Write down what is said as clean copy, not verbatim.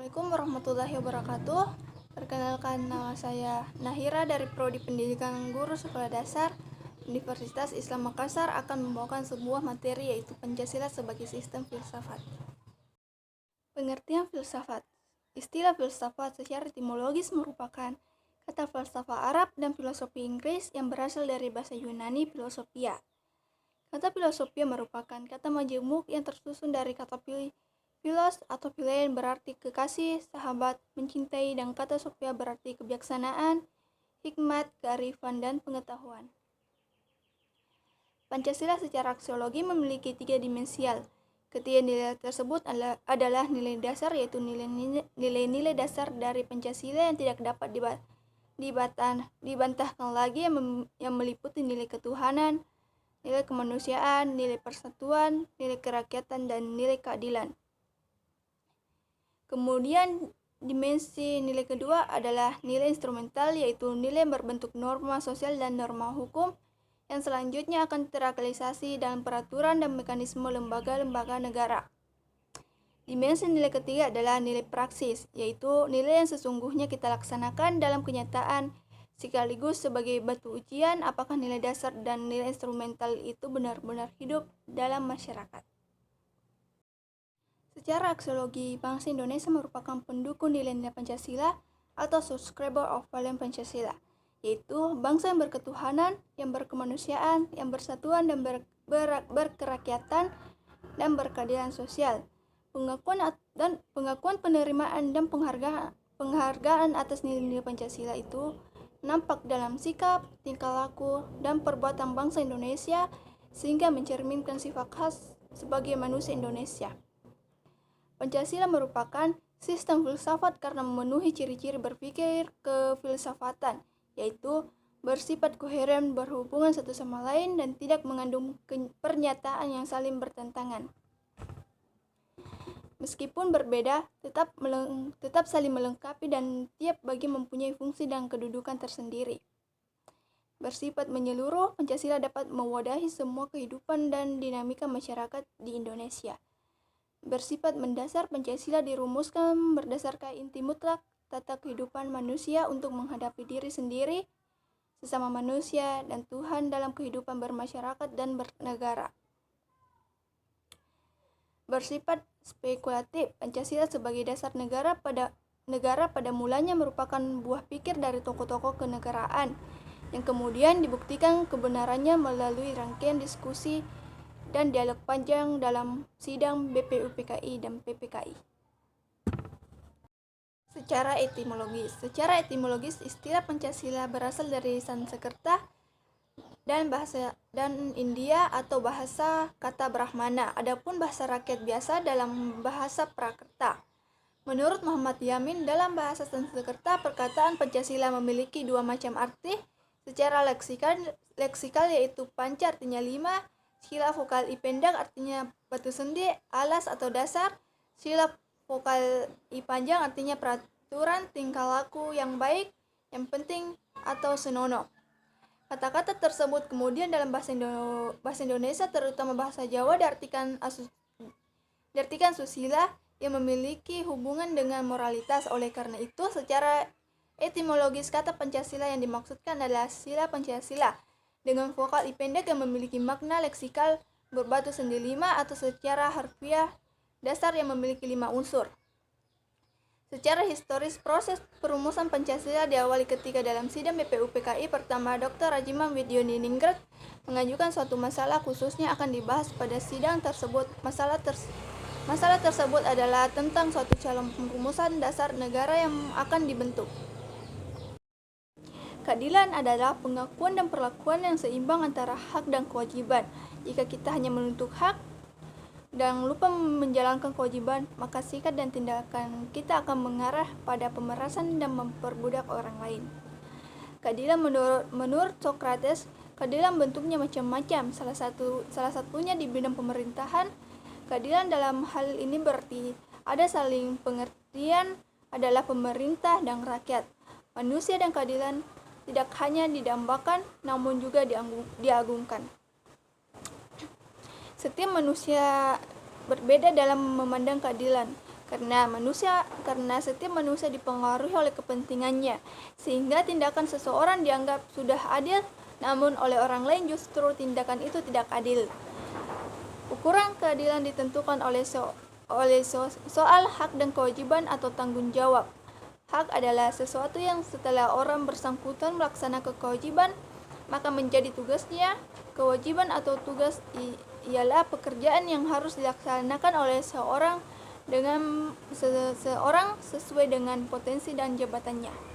Assalamualaikum warahmatullahi wabarakatuh. Perkenalkan, nama saya Nahira dari Prodi Pendidikan Guru Sekolah Dasar Universitas Islam Makassar akan membawakan sebuah materi yaitu Pancasila sebagai sistem filsafat. Pengertian filsafat. Istilah filsafat secara etimologis merupakan kata falsafah Arab dan filosofi Inggris yang berasal dari bahasa Yunani philosophia. Kata filosofia merupakan kata majemuk yang tersusun dari kata philos atau philein berarti kekasih, sahabat, mencintai, dan kata sophia berarti kebijaksanaan, hikmat, kearifan, dan pengetahuan. Pancasila secara aksiologi memiliki 3 dimensial. Ketiga nilai tersebut adalah nilai dasar, yaitu nilai-nilai dasar dari Pancasila yang tidak dapat dibantahkan lagi, yang meliputi nilai ketuhanan, nilai kemanusiaan, nilai persatuan, nilai kerakyatan, dan nilai keadilan. Kemudian dimensi nilai kedua adalah nilai instrumental, yaitu nilai berbentuk norma sosial dan norma hukum yang selanjutnya akan terrealisasi dalam peraturan dan mekanisme lembaga-lembaga negara. Dimensi nilai ketiga adalah nilai praksis, yaitu nilai yang sesungguhnya kita laksanakan dalam kenyataan sekaligus sebagai batu ujian apakah nilai dasar dan nilai instrumental itu benar-benar hidup dalam masyarakat. Secara aksiologi, bangsa Indonesia merupakan pendukung nilai-nilai Pancasila atau subscriber of value Pancasila, yaitu bangsa yang berketuhanan, yang berkemanusiaan, yang bersatuan dan berkerakyatan dan berkeadilan sosial. Pengakuan penerimaan dan penghargaan atas nilai-nilai Pancasila itu nampak dalam sikap, tingkah laku, dan perbuatan bangsa Indonesia sehingga mencerminkan sifat khas sebagai manusia Indonesia. Pancasila merupakan sistem filsafat karena memenuhi ciri-ciri berpikir kefilsafatan, yaitu bersifat koheren, berhubungan satu sama lain, dan tidak mengandung pernyataan yang saling bertentangan. Meskipun berbeda, tetap saling melengkapi dan tiap bagian mempunyai fungsi dan kedudukan tersendiri. Bersifat menyeluruh, Pancasila dapat mewadahi semua kehidupan dan dinamika masyarakat di Indonesia. Bersifat mendasar, Pancasila dirumuskan berdasarkan inti mutlak tata kehidupan manusia untuk menghadapi diri sendiri, sesama manusia, dan Tuhan dalam kehidupan bermasyarakat dan bernegara. Bersifat spekulatif, Pancasila sebagai dasar negara pada mulanya merupakan buah pikir dari tokoh-tokoh kenegaraan yang kemudian dibuktikan kebenarannya melalui rangkaian diskusi dan dialog panjang dalam sidang BPUPKI dan PPKI. Secara etimologis, istilah Pancasila berasal dari Sanskerta dan India atau bahasa kata Brahmana. Adapun bahasa rakyat biasa dalam bahasa Prakrta. Menurut Muhammad Yamin, dalam bahasa Sanskerta perkataan Pancasila memiliki 2 macam arti. Secara leksikal yaitu panca artinya 5, sila vokal I pendek artinya batu sendi, alas atau dasar, sila vokal I panjang artinya peraturan, tingkah laku yang baik, yang penting, atau senonoh. Kata-kata tersebut kemudian dalam bahasa Indonesia, terutama bahasa Jawa, diartikan susila yang memiliki hubungan dengan moralitas. Oleh karena itu, secara etimologis kata Pancasila yang dimaksudkan adalah sila Pancasila dengan vokal I pendek yang memiliki makna leksikal berbatu sendi 5 atau secara harfiah dasar yang memiliki 5 unsur. Secara historis, proses perumusan Pancasila diawali ketika dalam sidang BPUPKI pertama Dr. Rajiman Widyodiningrat mengajukan suatu masalah khususnya akan dibahas pada sidang tersebut. Masalah tersebut adalah tentang suatu calon perumusan dasar negara yang akan dibentuk. Keadilan adalah pengakuan dan perlakuan yang seimbang antara hak dan kewajiban. Jika kita hanya menuntut hak dan lupa menjalankan kewajiban, maka sikap dan tindakan kita akan mengarah pada pemerasan dan memperbudak orang lain. Keadilan menurut Socrates, keadilan bentuknya macam-macam. Salah satunya di bidang pemerintahan. Keadilan dalam hal ini berarti ada saling pengertian adalah pemerintah dan rakyat. Manusia dan keadilan tidak hanya didambakan, namun juga diagungkan. Setiap manusia berbeda dalam memandang keadilan. karena setiap manusia dipengaruhi oleh kepentingannya, sehingga tindakan seseorang dianggap sudah adil, namun oleh orang lain justru tindakan itu tidak adil. Ukuran keadilan ditentukan oleh soal hak dan kewajiban atau tanggung jawab. Hak adalah sesuatu yang setelah orang bersangkutan melaksanakan kewajiban, maka menjadi tugasnya. Kewajiban atau tugas ialah pekerjaan yang harus dilaksanakan oleh seorang sesuai dengan potensi dan jabatannya.